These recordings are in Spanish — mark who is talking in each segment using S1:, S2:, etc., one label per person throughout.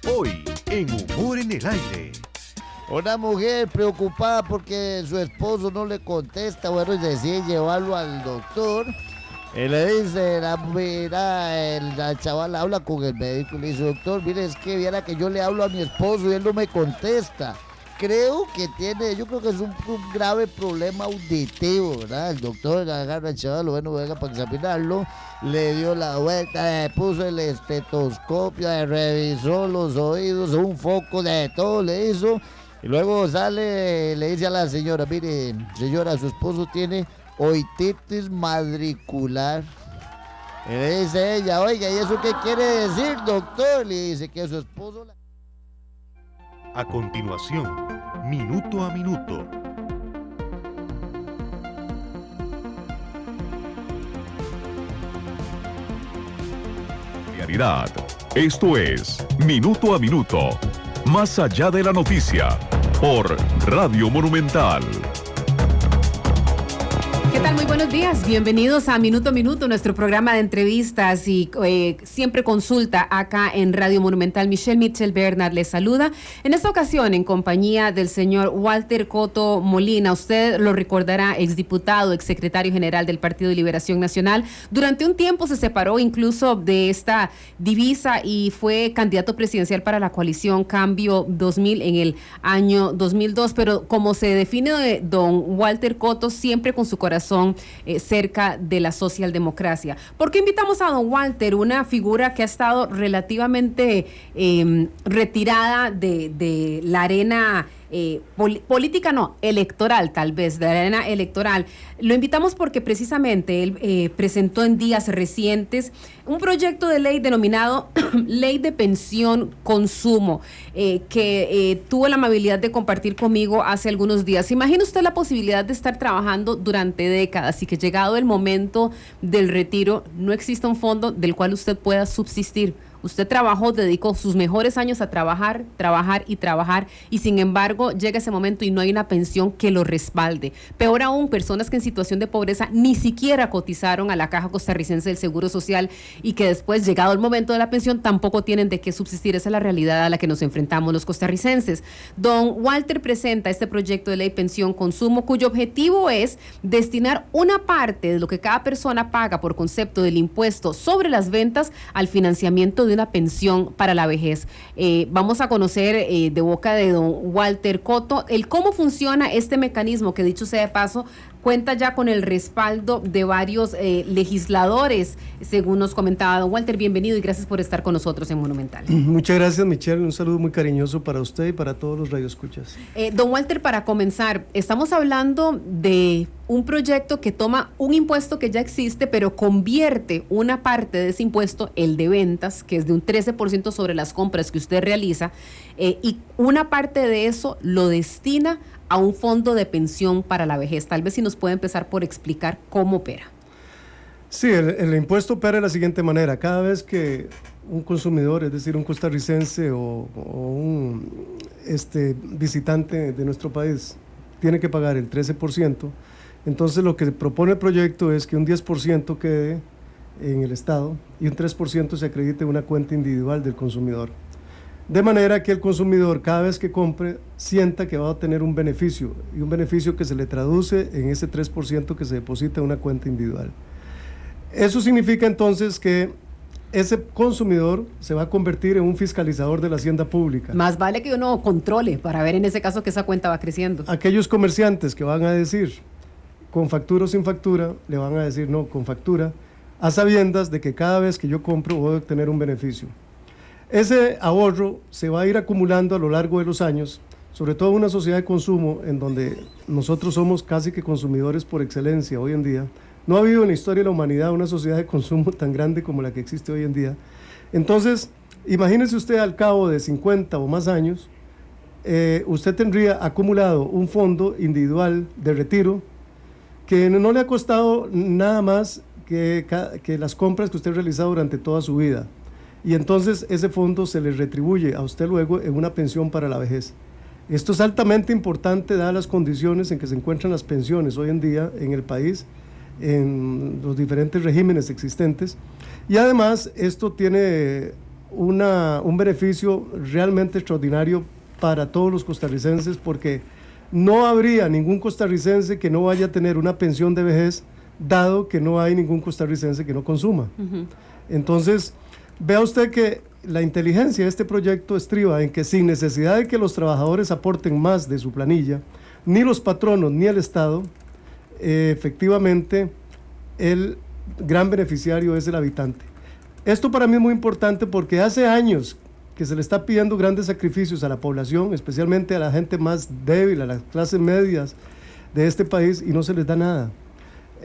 S1: Hoy, en Humor en el Aire.
S2: Una mujer preocupada porque su esposo no le contesta, bueno, y decide llevarlo al doctor. Y le dice, la chavala habla con el médico y le dice, doctor, mire, es que viera que yo le hablo a mi esposo y él no me contesta. Yo creo que es un grave problema auditivo, ¿verdad? El doctor agarra al chaval, bueno, venga para examinarlo, le dio la vuelta, le puso el estetoscopio, le revisó los oídos, un foco de todo le hizo, y luego sale, le dice a la señora, mire, señora, su esposo tiene otitis madricular. Y le dice ella, oiga, ¿y eso qué quiere decir, doctor? Le dice que su esposo...
S1: A continuación, Minuto a Minuto. Realidad. Esto es Minuto a Minuto. Más allá de la noticia. Por Radio Monumental.
S3: ¿Qué tal? Muy buenos días. Bienvenidos a Minuto, nuestro programa de entrevistas y siempre consulta acá en Radio Monumental. Michelle Bernard les saluda. En esta ocasión, en compañía del señor Walter Cotto Molina. Usted lo recordará, exdiputado, exsecretario general del Partido de Liberación Nacional. Durante un tiempo se separó incluso de esta divisa y fue candidato presidencial para la coalición Cambio 2000 en el año 2002. Pero como se define don Walter Cotto, siempre con su corazón cerca de la socialdemocracia. ¿Por qué invitamos a don Walter, una figura que ha estado relativamente retirada de la arena política, no, electoral tal vez, de la arena electoral? Lo invitamos porque precisamente él presentó en días recientes un proyecto de ley denominado Ley de Pensión Consumo, que tuvo la amabilidad de compartir conmigo hace algunos días. ¿Imagina usted la posibilidad de estar trabajando durante décadas y que llegado el momento del retiro no exista un fondo del cual usted pueda subsistir? Usted trabajó, dedicó sus mejores años a trabajar, y sin embargo llega ese momento y no hay una pensión que lo respalde. Peor aún, personas que en situación de pobreza ni siquiera cotizaron a la Caja Costarricense del Seguro Social y que después, llegado el momento de la pensión, tampoco tienen de qué subsistir. Esa es la realidad a la que nos enfrentamos los costarricenses. Don Walter presenta este proyecto de ley Pensión Consumo, cuyo objetivo es destinar una parte de lo que cada persona paga por concepto del impuesto sobre las ventas al financiamiento de una pensión para la vejez. Vamos a conocer de boca de don Walter Cotto cómo funciona este mecanismo, que dicho sea de paso, cuenta ya con el respaldo de varios legisladores, según nos comentaba don Walter. Bienvenido y gracias por estar con nosotros en Monumental.
S4: Muchas gracias, Michelle. Un saludo muy cariñoso para usted y para todos los radioescuchas.
S3: Don Walter, para comenzar, estamos hablando de un proyecto que toma un impuesto que ya existe, pero convierte una parte de ese impuesto, el de ventas, que es de un 13% sobre las compras que usted realiza, y una parte de eso lo destina a un fondo de pensión para la vejez. Tal vez si nos puede empezar por explicar cómo opera.
S4: Sí, el impuesto opera de la siguiente manera. Cada vez que un consumidor, es decir, un costarricense o un visitante de nuestro país, tiene que pagar el 13%, entonces lo que propone el proyecto es que un 10% quede en el Estado y un 3% se acredite en una cuenta individual del consumidor. De manera que el consumidor, cada vez que compre, sienta que va a obtener un beneficio, y un beneficio que se le traduce en ese 3% que se deposita en una cuenta individual. Eso significa entonces que ese consumidor se va a convertir en un fiscalizador de la hacienda pública.
S3: Más vale que uno controle para ver en ese caso que esa cuenta va creciendo.
S4: Aquellos comerciantes que van a decir con factura o sin factura, le van a decir no, con factura, a sabiendas de que cada vez que yo compro voy a obtener un beneficio. Ese ahorro se va a ir acumulando a lo largo de los años, sobre todo en una sociedad de consumo en donde nosotros somos casi que consumidores por excelencia hoy en día. No ha habido en la historia de la humanidad una sociedad de consumo tan grande como la que existe hoy en día. Entonces, imagínese usted al cabo de 50 o más años, usted tendría acumulado un fondo individual de retiro que no le ha costado nada más que las compras que usted ha realizado durante toda su vida. Y entonces ese fondo se le retribuye a usted luego en una pensión para la vejez. Esto es altamente importante dadas las condiciones en que se encuentran las pensiones hoy en día en el país, en los diferentes regímenes existentes. Y además esto tiene un beneficio realmente extraordinario para todos los costarricenses, porque no habría ningún costarricense que no vaya a tener una pensión de vejez, dado que no hay ningún costarricense que no consuma. Entonces, vea usted que la inteligencia de este proyecto estriba en que sin necesidad de que los trabajadores aporten más de su planilla, ni los patronos ni el Estado, efectivamente el gran beneficiario es el habitante. Esto para mí es muy importante porque hace años que se le está pidiendo grandes sacrificios a la población, especialmente a la gente más débil, a las clases medias de este país, y no se les da nada.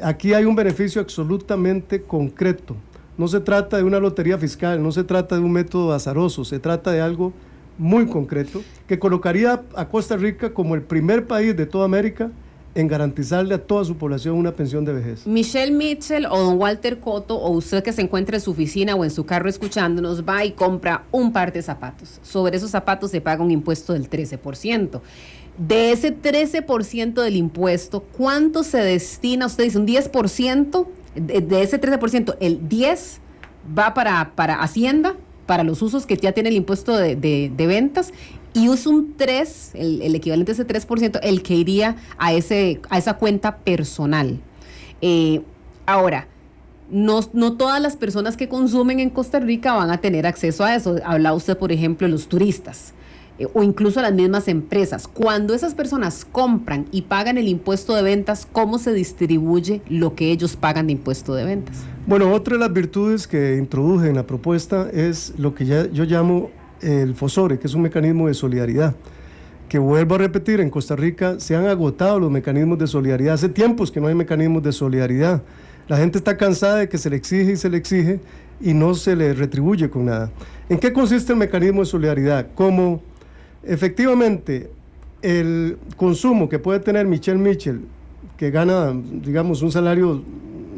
S4: Aquí hay un beneficio absolutamente concreto. No se trata de una lotería fiscal, no se trata de un método azaroso, se trata de algo muy concreto que colocaría a Costa Rica como el primer país de toda América en garantizarle a toda su población una pensión de vejez.
S3: Michelle Mitchell o don Walter Cotto, o usted que se encuentra en su oficina o en su carro escuchándonos, va y compra un par de zapatos. Sobre esos zapatos se paga un impuesto del 13%. De ese 13% del impuesto, ¿cuánto se destina? Usted dice un 10%, de ese 13%, el 10% va para Hacienda, para los usos que ya tiene el impuesto de ventas, y usa un 3%, el equivalente a ese 3%, el que iría a esa cuenta personal. Ahora, no todas las personas que consumen en Costa Rica van a tener acceso a eso. Habla usted, por ejemplo, de los turistas, o incluso las mismas empresas. Cuando esas personas compran y pagan el impuesto de ventas, ¿cómo se distribuye lo que ellos pagan de impuesto de ventas?
S4: Bueno, otra de las virtudes que introduje en la propuesta es lo que yo llamo el FOSORE, que es un mecanismo de solidaridad, que vuelvo a repetir, en Costa Rica se han agotado los mecanismos de solidaridad. Hace tiempos que no hay mecanismos de solidaridad. La gente está cansada de que se le exige y se le exige y no se le retribuye con nada. ¿En qué consiste el mecanismo de solidaridad? Como efectivamente el consumo que puede tener Michelle Mitchell, que gana, digamos, un salario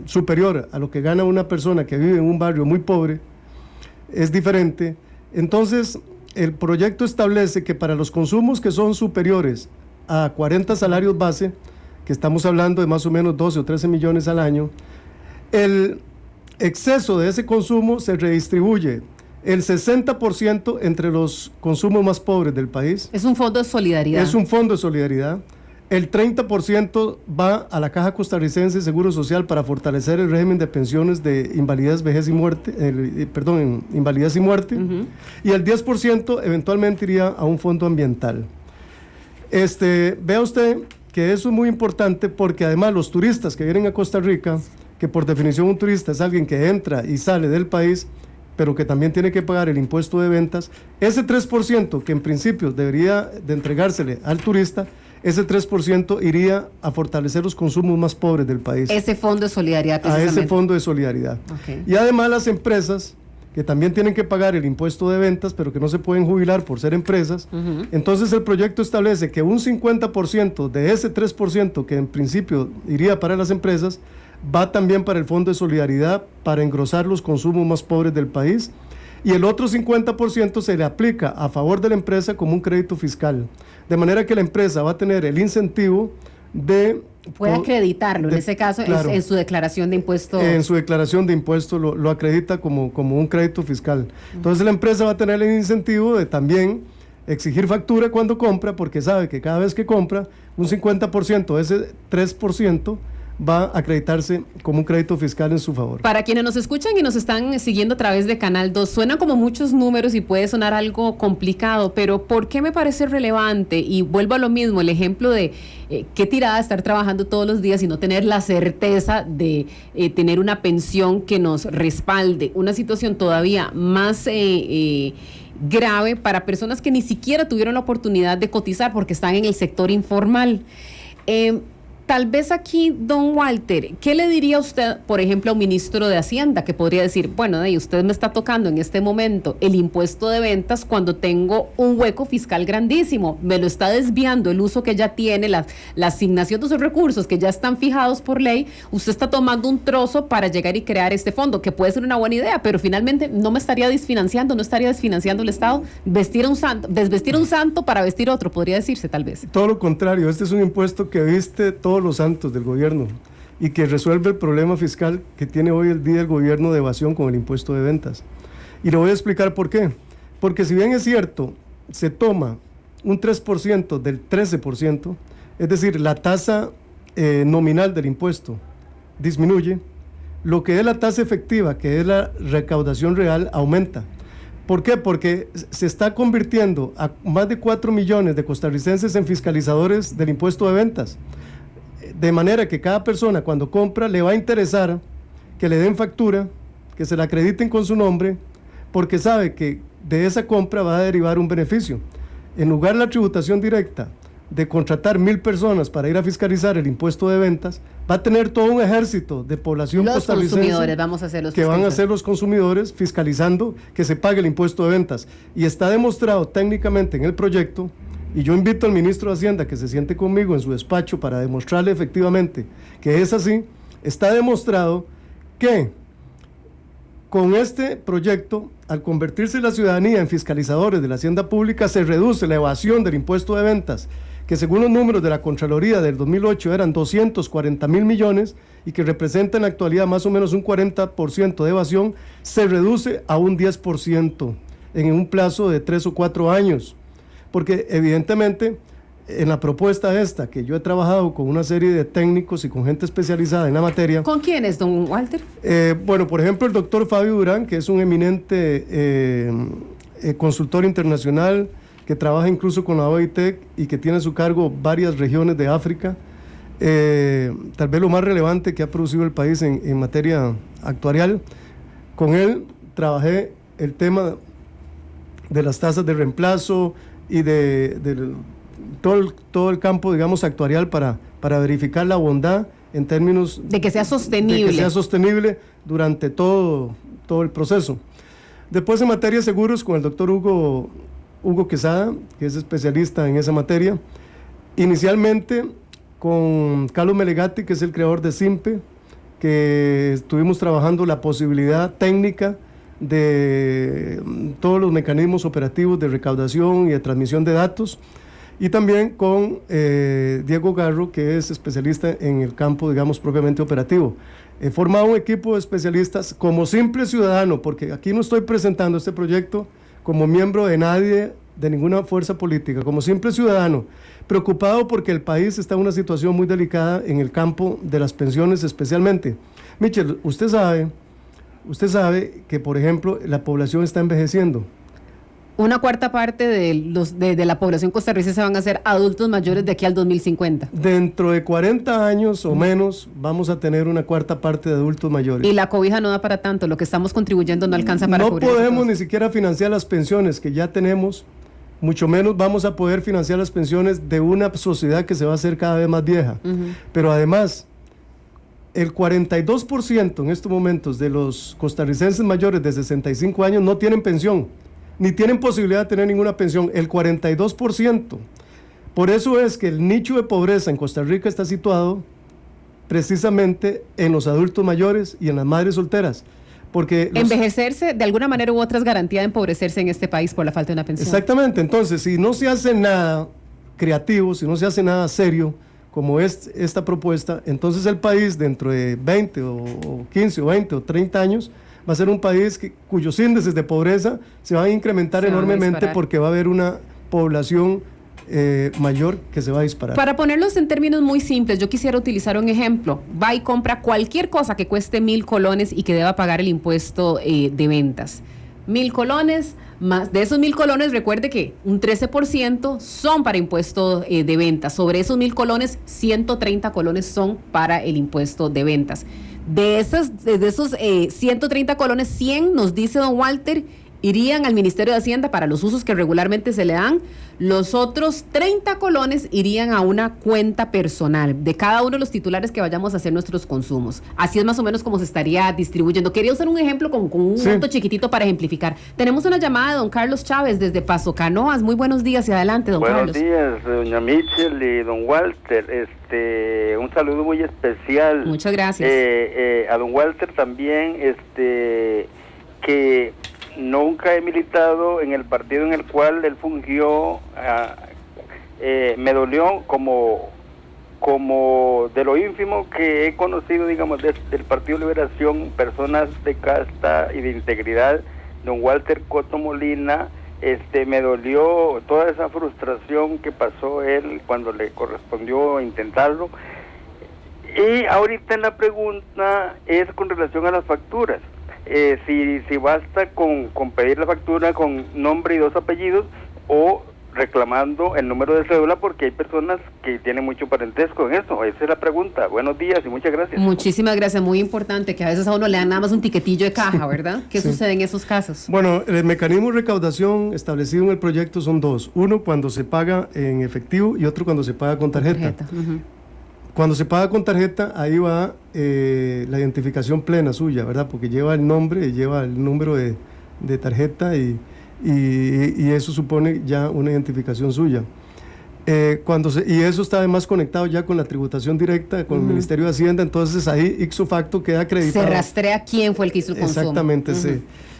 S4: superior a lo que gana una persona que vive en un barrio muy pobre, es diferente. Entonces, el proyecto establece que para los consumos que son superiores a 40 salarios base, que estamos hablando de más o menos 12 o 13 millones al año, el exceso de ese consumo se redistribuye el 60% entre los consumos más pobres del país.
S3: Es un fondo de solidaridad.
S4: Es un fondo de solidaridad. El 30% va a la Caja Costarricense de Seguro Social para fortalecer el régimen de pensiones de invalidez, vejez y muerte, invalidez y muerte. Y el 10% eventualmente iría a un fondo ambiental. Vea usted que eso es muy importante porque además los turistas que vienen a Costa Rica, que por definición un turista es alguien que entra y sale del país, pero que también tiene que pagar el impuesto de ventas, ese 3% que en principio debería de entregársele al turista, ese 3% iría a fortalecer los consumos más pobres del país.
S3: Ese fondo de solidaridad.
S4: A ese fondo de solidaridad.
S3: Okay.
S4: Y además las empresas, que también tienen que pagar el impuesto de ventas, pero que no se pueden jubilar por ser empresas, entonces el proyecto establece que un 50% de ese 3% que en principio iría para las empresas, va también para el Fondo de Solidaridad para engrosar los consumos más pobres del país, y el otro 50% se le aplica a favor de la empresa como un crédito fiscal, de manera que la empresa va a tener el incentivo de...
S3: Puede acreditarlo, en ese caso, claro, en su declaración de impuesto.
S4: En su declaración de impuesto lo acredita como un crédito fiscal. Entonces la empresa va a tener el incentivo de también exigir factura cuando compra, porque sabe que cada vez que compra, un 50% de ese 3% va a acreditarse como un crédito fiscal en su favor.
S3: Para quienes nos escuchan y nos están siguiendo a través de Canal 2, suena como muchos números y puede sonar algo complicado, pero ¿por qué me parece relevante? Y vuelvo a lo mismo, el ejemplo de qué tirada estar trabajando todos los días y no tener la certeza de tener una pensión que nos respalde. Una situación todavía más grave para personas que ni siquiera tuvieron la oportunidad de cotizar porque están en el sector informal. Tal vez aquí, don Walter, ¿qué le diría usted, por ejemplo, a un ministro de Hacienda que podría decir, bueno, usted me está tocando en este momento el impuesto de ventas cuando tengo un hueco fiscal grandísimo, me lo está desviando el uso que ya tiene, la asignación de esos recursos que ya están fijados por ley, usted está tomando un trozo para llegar y crear este fondo, que puede ser una buena idea, pero finalmente no me estaría desfinanciando, no estaría desfinanciando el Estado, desvestir un santo para vestir otro, podría decirse tal vez.
S4: Todo lo contrario, este es un impuesto que viste todos los santos del gobierno y que resuelve el problema fiscal que tiene hoy el día el gobierno de evasión con el impuesto de ventas. Y le voy a explicar por qué. Porque si bien es cierto, se toma un 3% del 13%, es decir, la tasa nominal del impuesto disminuye, lo que es la tasa efectiva, que es la recaudación real, aumenta. ¿Por qué? Porque se está convirtiendo a más de 4 millones de costarricenses en fiscalizadores del impuesto de ventas. De manera que cada persona cuando compra le va a interesar que le den factura, que se la acrediten con su nombre, porque sabe que de esa compra va a derivar un beneficio. En lugar de la tributación directa de contratar 1,000 personas para ir a fiscalizar el impuesto de ventas, va a tener todo un ejército de población costarricense
S3: consumidores, vamos a ser los
S4: que van a ser los consumidores fiscalizando que se pague el impuesto de ventas. Y está demostrado técnicamente en el proyecto, y yo invito al ministro de Hacienda que se siente conmigo en su despacho para demostrarle efectivamente que es así. Está demostrado que con este proyecto, al convertirse la ciudadanía en fiscalizadores de la hacienda pública, se reduce la evasión del impuesto de ventas, que según los números de la Contraloría del 2008 eran 240,000 millones y que representa en la actualidad más o menos un 40% de evasión, se reduce a un 10% en un plazo de 3 o 4 años. Porque evidentemente en la propuesta esta, que yo he trabajado con una serie de técnicos y con gente especializada en la materia.
S3: ¿Con quiénes, don Walter?
S4: Bueno, por ejemplo, el doctor Fabio Durán, que es un eminente consultor internacional, que trabaja incluso con la OIT y que tiene a su cargo varias regiones de África. Tal vez lo más relevante que ha producido el país en materia actuarial. Con él trabajé el tema de las tasas de reemplazo y de todo el campo, digamos, actuarial para verificar la bondad en términos
S3: de que sea sostenible.
S4: De que sea sostenible durante todo el proceso. Después, en materia de seguros, con el doctor Hugo Quesada, que es especialista en esa materia. Inicialmente con Carlos Melegatti, que es el creador de SIMPE, que estuvimos trabajando la posibilidad técnica de todos los mecanismos operativos de recaudación y de transmisión de datos, y también con Diego Garro, que es especialista en el campo, digamos, propiamente operativo. He formado un equipo de especialistas como simple ciudadano, porque aquí no estoy presentando este proyecto como miembro de nadie, de ninguna fuerza política, como simple ciudadano, preocupado porque el país está en una situación muy delicada en el campo de las pensiones especialmente. Michel, usted sabe que, por ejemplo, la población está envejeciendo.
S3: Una cuarta parte de la población costarricense van a ser adultos mayores de aquí al 2050.
S4: Dentro de 40 años o menos vamos a tener una cuarta parte de adultos mayores.
S3: Y la cobija no da para tanto, lo que estamos contribuyendo no alcanza para cubrir.
S4: No podemos ni siquiera financiar las pensiones que ya tenemos, mucho menos vamos a poder financiar las pensiones de una sociedad que se va a hacer cada vez más vieja. Pero además, el 42% en estos momentos de los costarricenses mayores de 65 años no tienen pensión, ni tienen posibilidad de tener ninguna pensión, el 42%. Por eso es que el nicho de pobreza en Costa Rica está situado precisamente en los adultos mayores y en las madres solteras. Porque
S3: envejecerse de alguna manera u otra es garantía de empobrecerse en este país por la falta de una pensión.
S4: Exactamente, entonces si no se hace nada creativo, si no se hace nada serio, como es esta propuesta, entonces el país dentro de 20 o 15 o 20 o 30 años va a ser un país cuyos índices de pobreza se van a incrementar enormemente porque va a haber una población mayor que se va a disparar.
S3: Para ponerlos en términos muy simples, yo quisiera utilizar un ejemplo. Va y compra cualquier cosa que cueste 1,000 colones y que deba pagar el impuesto de ventas. 1,000 colones, más de esos 1,000 colones, recuerde que un 13% son para impuesto de ventas. Sobre esos 1,000 colones, 130 colones son para el impuesto de ventas. De esos 130 colones, 100, nos dice don Walter, irían al Ministerio de Hacienda para los usos que regularmente se le dan. Los otros 30 colones irían a una cuenta personal de cada uno de los titulares que vayamos a hacer nuestros consumos. Así es más o menos como se estaría distribuyendo. Quería usar un ejemplo con un monto chiquitito para ejemplificar. Tenemos una llamada de don Carlos Chávez desde Paso Canoas. Muy buenos días y adelante, don Carlos.
S5: Buenos días, doña Michel y don Walter. Un saludo muy especial.
S3: Muchas gracias.
S5: A don Walter también, que nunca he militado en el partido en el cual él fungió. Me dolió como de lo ínfimo que he conocido, digamos, del Partido Liberación, personas de casta y de integridad don Walter Coto Molina, me dolió toda esa frustración que pasó él cuando le correspondió intentarlo. Y ahorita la pregunta es con relación a las facturas. Si basta con pedir la factura con nombre y 2 apellidos o reclamando el número de cédula, porque hay personas que tienen mucho parentesco en eso. Esa es la pregunta. Buenos días y muchas gracias.
S3: Muchísimas gracias, muy importante, que a veces a uno le dan nada más un tiquetillo de caja, ¿verdad? ¿Qué sucede en esos casos?
S4: Bueno, el mecanismo de recaudación establecido en el proyecto son 2. Uno cuando se paga en efectivo y otro cuando se paga con tarjeta. Cuando se paga con tarjeta, ahí va la identificación plena suya, ¿verdad? Porque lleva el nombre y lleva el número de tarjeta y eso supone ya una identificación suya. Y eso está además conectado ya con la tributación directa, con el Ministerio de Hacienda, entonces ahí ixo facto queda acreditado.
S3: Se rastrea quién fue el que hizo el consumo.
S4: Exactamente,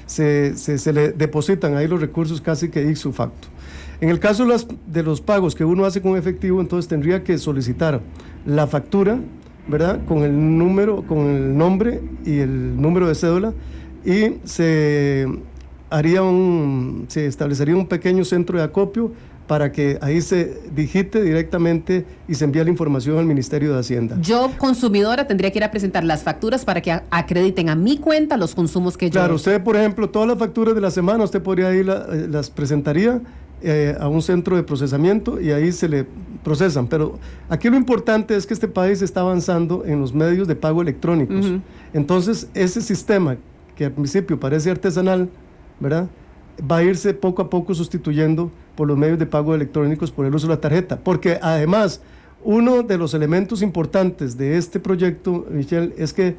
S4: se le depositan ahí los recursos casi que ixo facto. En el caso de los pagos que uno hace con efectivo, entonces tendría que solicitar la factura, ¿verdad? Con el nombre y el número de cédula, y se establecería un pequeño centro de acopio para que ahí se digite directamente y se envíe la información al Ministerio de Hacienda. Yo,
S3: consumidora, tendría que ir a presentar las facturas para que acrediten a mi cuenta los consumos que yo...
S4: Claro, usted, por ejemplo, todas las facturas de la semana, usted podría ir, las presentaría a un centro de procesamiento y ahí se le procesan. Pero aquí lo importante es que este país está avanzando en los medios de pago electrónicos. Entonces, ese sistema, que al principio parece artesanal, ¿verdad?, va a irse poco a poco sustituyendo por los medios de pago electrónicos por el uso de la tarjeta, porque además uno de los elementos importantes de este proyecto, Michelle, es que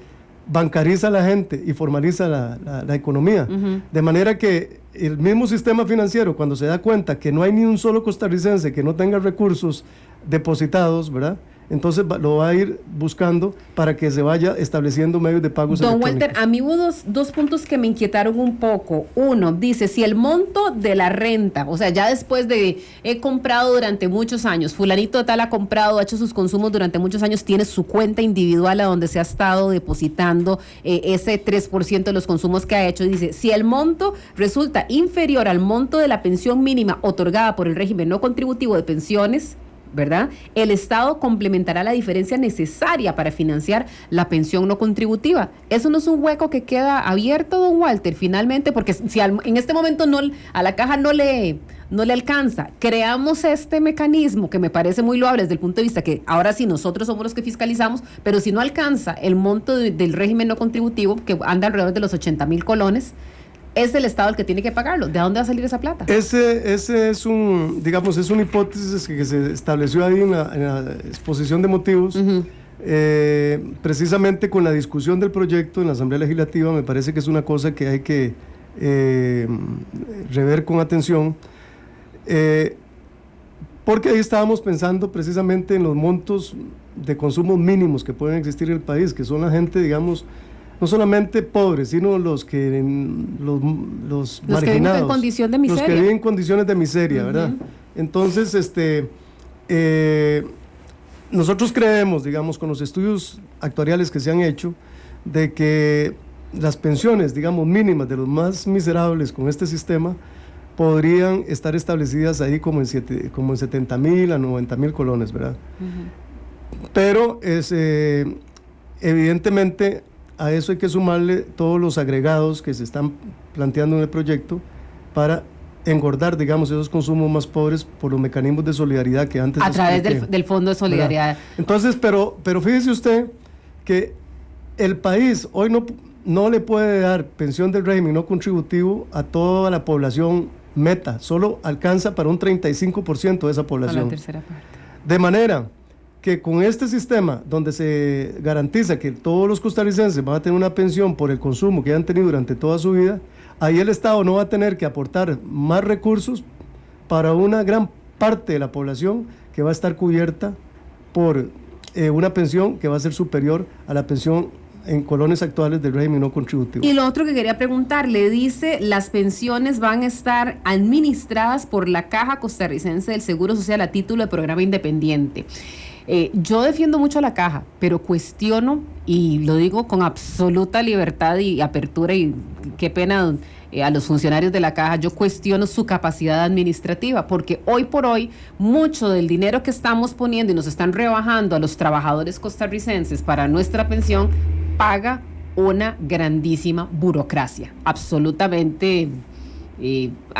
S4: bancariza a la gente y formaliza la economía, de manera que el mismo sistema financiero, cuando se da cuenta que no hay ni un solo costarricense que no tenga recursos depositados, ¿verdad?, entonces lo va a ir buscando para que se vaya estableciendo medios de pagos electrónicos.
S3: Don Walter, a mí hubo dos puntos que me inquietaron un poco. Uno, dice, si el monto de la renta, o sea, ya después de he comprado durante muchos años, fulanito de tal ha comprado, ha hecho sus consumos durante muchos años, tiene su cuenta individual a donde se ha estado depositando ese 3% de los consumos que ha hecho, dice, si el monto resulta inferior al monto de la pensión mínima otorgada por el régimen no contributivo de pensiones, ¿verdad?, el Estado complementará la diferencia necesaria para financiar la pensión no contributiva. ¿Eso no es un hueco que queda abierto, don Walter, finalmente? Porque si en este momento a la caja no le alcanza, creamos este mecanismo que me parece muy loable desde el punto de vista que ahora sí nosotros somos los que fiscalizamos, pero si no alcanza el monto del régimen no contributivo, que anda alrededor de los 80,000 colones, es el Estado el que tiene que pagarlo. ¿De dónde va a salir esa plata?
S4: Ese es una hipótesis que se estableció ahí en la exposición de motivos. Precisamente con la discusión del proyecto en la Asamblea Legislativa, me parece que es una cosa que hay que rever con atención, porque ahí estábamos pensando precisamente en los montos de consumo mínimos que pueden existir en el país, que son la gente, digamos, no solamente pobres, sino los marginados,
S3: que viven en condición de miseria.
S4: Los que viven en condiciones de miseria, ¿verdad? Entonces, nosotros creemos, digamos, con los estudios actuariales que se han hecho, de que las pensiones, digamos, mínimas de los más miserables con este sistema podrían estar establecidas ahí como en 70,000 a 90,000 colones, ¿verdad? Pero evidentemente a eso hay que sumarle todos los agregados que se están planteando en el proyecto para engordar, digamos, esos consumos más pobres por los mecanismos de solidaridad que antes...
S3: A través del Fondo de Solidaridad.
S4: ¿Verdad? Entonces, pero fíjese usted que el país hoy no le puede dar pensión del régimen no contributivo a toda la población meta, solo alcanza para un 35% de esa población.
S3: A la tercera parte.
S4: De manera que con este sistema, donde se garantiza que todos los costarricenses van a tener una pensión por el consumo que han tenido durante toda su vida, ahí el Estado no va a tener que aportar más recursos para una gran parte de la población que va a estar cubierta por una pensión que va a ser superior a la pensión en colones actuales del régimen no contributivo.
S3: Y lo otro que quería preguntarle, dice, las pensiones van a estar administradas por la Caja Costarricense del Seguro Social a título de programa independiente. Yo defiendo mucho a la caja, pero cuestiono, y lo digo con absoluta libertad y apertura, y qué pena a los funcionarios de la caja, yo cuestiono su capacidad administrativa, porque hoy por hoy mucho del dinero que estamos poniendo y nos están rebajando a los trabajadores costarricenses para nuestra pensión paga una grandísima burocracia, absolutamente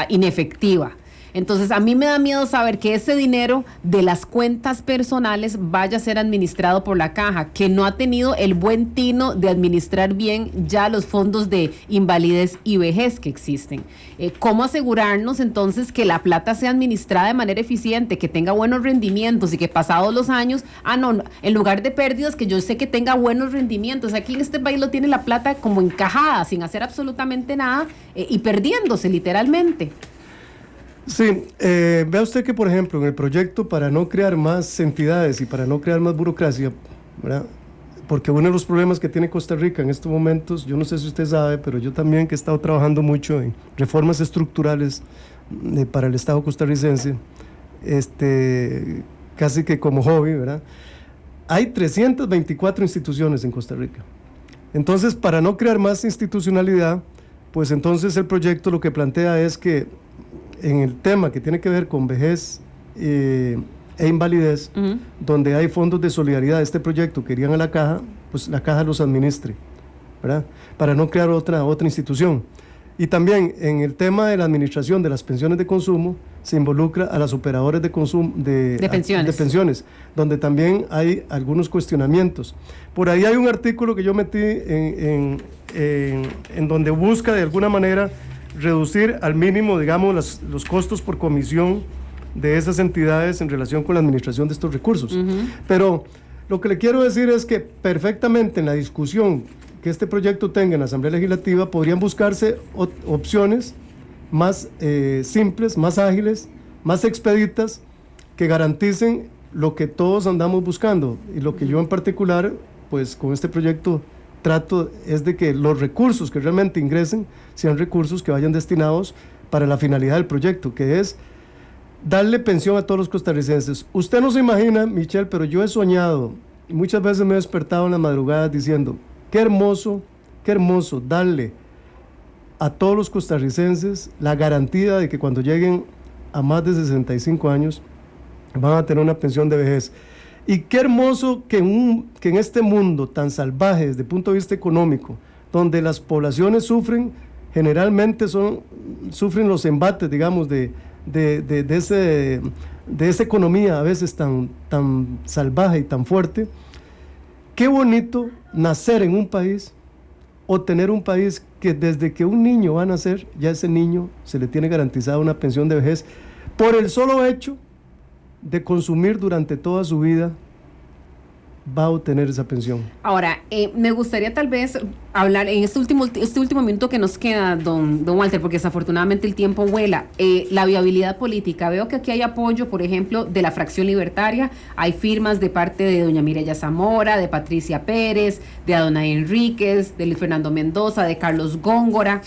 S3: inefectiva. Entonces, a mí me da miedo saber que ese dinero de las cuentas personales vaya a ser administrado por la caja, que no ha tenido el buen tino de administrar bien ya los fondos de invalidez y vejez que existen. ¿Cómo asegurarnos entonces que la plata sea administrada de manera eficiente, que tenga buenos rendimientos y que pasados los años, en lugar de pérdidas, que yo sé que tenga buenos rendimientos? Aquí en este país lo tiene la plata como encajada, sin hacer absolutamente nada y perdiéndose literalmente.
S4: Sí, vea usted que, por ejemplo, en el proyecto, para no crear más entidades y para no crear más burocracia, ¿verdad? Porque uno de los problemas que tiene Costa Rica en estos momentos, yo no sé si usted sabe, pero yo también, que he estado trabajando mucho en reformas estructurales para el Estado costarricense, casi que como hobby, ¿verdad? Hay 324 instituciones en Costa Rica. Entonces, para no crear más institucionalidad, pues entonces el proyecto lo que plantea es que en el tema que tiene que ver con vejez e invalidez, donde hay fondos de solidaridad de este proyecto que irían a la caja, pues la caja los administre, ¿verdad? Para no crear otra institución. Y también en el tema de la administración de las pensiones de consumo, se involucra a las operadoras de consumo de pensiones, donde también hay algunos cuestionamientos. Por ahí hay un artículo que yo metí en donde busca de alguna manera reducir al mínimo, digamos, los costos por comisión de esas entidades en relación con la administración de estos recursos. Pero lo que le quiero decir es que perfectamente en la discusión que este proyecto tenga en la Asamblea Legislativa podrían buscarse opciones más simples, más ágiles, más expeditas, que garanticen lo que todos andamos buscando, y lo que yo en particular, pues con este proyecto trato es de que los recursos que realmente ingresen sean recursos que vayan destinados para la finalidad del proyecto, que es darle pensión a todos los costarricenses. Usted no se imagina, Michelle, pero yo he soñado y muchas veces me he despertado en las madrugadas diciendo, qué hermoso darle a todos los costarricenses la garantía de que cuando lleguen a más de 65 años van a tener una pensión de vejez. Y qué hermoso que en este mundo tan salvaje desde el punto de vista económico, donde las poblaciones generalmente sufren los embates, digamos, de esa economía a veces tan salvaje y tan fuerte. Qué bonito nacer en un país o tener un país que desde que un niño va a nacer, ya ese niño se le tiene garantizada una pensión de vejez por el solo hecho de consumir durante toda su vida, va a obtener esa pensión.
S3: Ahora, me gustaría tal vez hablar en este último minuto que nos queda, don Walter, porque desafortunadamente el tiempo vuela, la viabilidad política. Veo que aquí hay apoyo, por ejemplo, de la fracción libertaria, hay firmas de parte de doña Mireya Zamora, de Patricia Pérez, de Adonai Enríquez, de Luis Fernando Mendoza, de Carlos Góngora,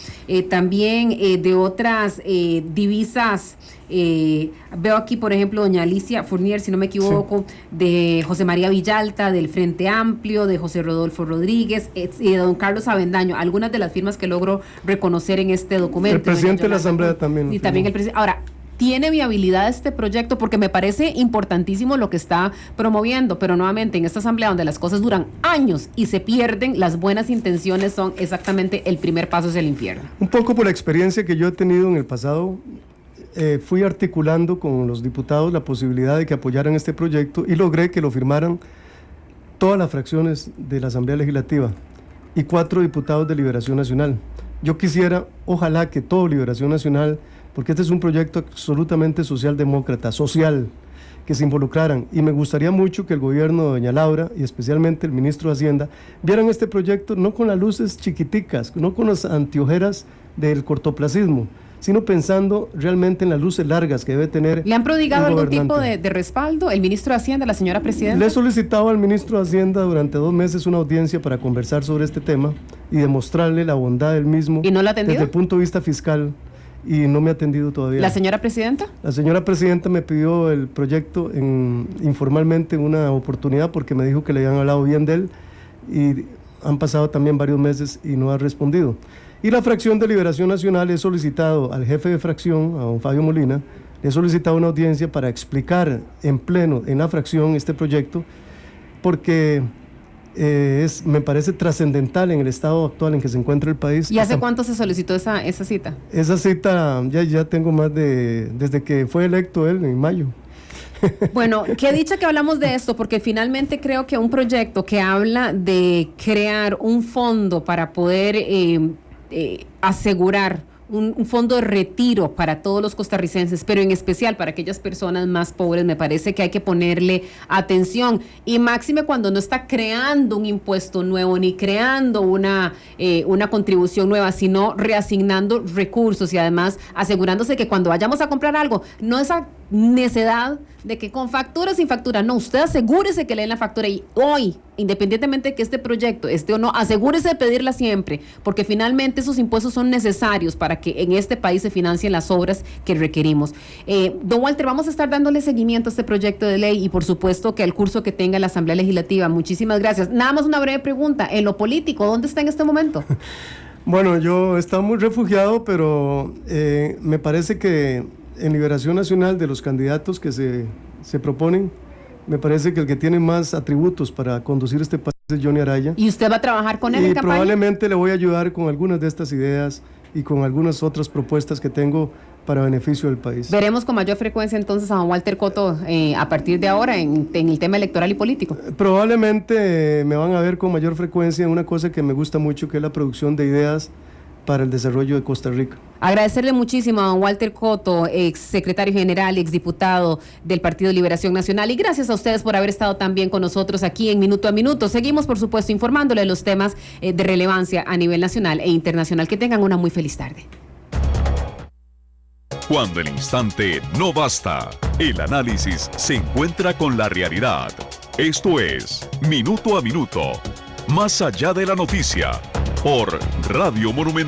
S3: también de otras divisas. Veo aquí, por ejemplo, doña Alicia Fournier, si no me equivoco, sí, de José María Villalta, del Frente Amplio, de José Rodolfo Rodríguez, y de don Carlos Avendaño, algunas de las firmas que logro reconocer en este documento.
S4: El presidente de la Asamblea también.
S3: Y también el presidente. Ahora, ¿tiene viabilidad este proyecto? Porque me parece importantísimo lo que está promoviendo, pero nuevamente en esta asamblea donde las cosas duran años y se pierden, las buenas intenciones son exactamente el primer paso hacia el infierno.
S4: Un poco por la experiencia que yo he tenido en el pasado, fui articulando con los diputados la posibilidad de que apoyaran este proyecto y logré que lo firmaran todas las fracciones de la Asamblea Legislativa y 4 diputados de Liberación Nacional. Yo quisiera, ojalá que todo Liberación Nacional, porque este es un proyecto absolutamente socialdemócrata, social, que se involucraran, y me gustaría mucho que el gobierno de doña Laura y especialmente el ministro de Hacienda vieran este proyecto no con las luces chiquiticas, no con las anteojeras del cortoplacismo, sino pensando realmente en las luces largas que debe tener.
S3: ¿Le han prodigado algún tipo de respaldo el ministro de Hacienda, la señora presidenta?
S4: Le he solicitado al ministro de Hacienda durante 2 meses una audiencia para conversar sobre este tema y demostrarle la bondad del mismo.
S3: ¿Y no la ha atendido?
S4: Desde el punto de vista fiscal. y no me ha atendido todavía.
S3: ¿La señora presidenta?
S4: La señora presidenta me pidió el proyecto informalmente en una oportunidad porque me dijo que le habían hablado bien de él y han pasado también varios meses y no ha respondido. Y la fracción de Liberación Nacional he solicitado al jefe de fracción, a don Fabio Molina, le he solicitado una audiencia para explicar en pleno en la fracción este proyecto porque me parece trascendental en el estado actual en que se encuentra el país.
S3: ¿Y hace cuánto se solicitó esa cita?
S4: Esa cita ya tengo desde que fue electo él en mayo.
S3: Bueno, qué dicha que hablamos de esto, porque finalmente creo que un proyecto que habla de crear un fondo para poder asegurar un fondo de retiro para todos los costarricenses, pero en especial para aquellas personas más pobres, me parece que hay que ponerle atención, y máxime cuando no está creando un impuesto nuevo ni creando una contribución nueva, sino reasignando recursos y además asegurándose que cuando vayamos a comprar algo, no esa necedad de que con factura o sin factura, no, usted asegúrese que leen la factura y hoy, independientemente de que este proyecto esté o no, asegúrese de pedirla siempre, porque finalmente esos impuestos son necesarios para que en este país se financien las obras que requerimos. Don Walter, vamos a estar dándole seguimiento a este proyecto de ley y por supuesto que el curso que tenga la Asamblea Legislativa. Muchísimas gracias. Nada más una breve pregunta, en lo político, ¿dónde está en este momento?
S4: Bueno, yo estaba muy refugiado, pero me parece que en Liberación Nacional, de los candidatos que se proponen, me parece que el que tiene más atributos para conducir este país es Johnny Araya.
S3: ¿Y usted va a trabajar con él en campaña?
S4: Probablemente le voy a ayudar con algunas de estas ideas y con algunas otras propuestas que tengo para beneficio del país.
S3: Veremos con mayor frecuencia entonces a don Walter Cotto a partir de ahora en el tema electoral y político.
S4: Probablemente me van a ver con mayor frecuencia en una cosa que me gusta mucho, que es la producción de ideas para el desarrollo de Costa Rica.
S3: Agradecerle muchísimo a don Walter Cotto, ex secretario general y exdiputado del Partido Liberación Nacional, y gracias a ustedes por haber estado también con nosotros aquí en Minuto a Minuto. Seguimos, por supuesto, informándole de los temas de relevancia a nivel nacional e internacional. Que tengan una muy feliz tarde.
S1: Cuando el instante no basta, el análisis se encuentra con la realidad. Esto es Minuto a Minuto, más allá de la noticia, por Radio Monumental.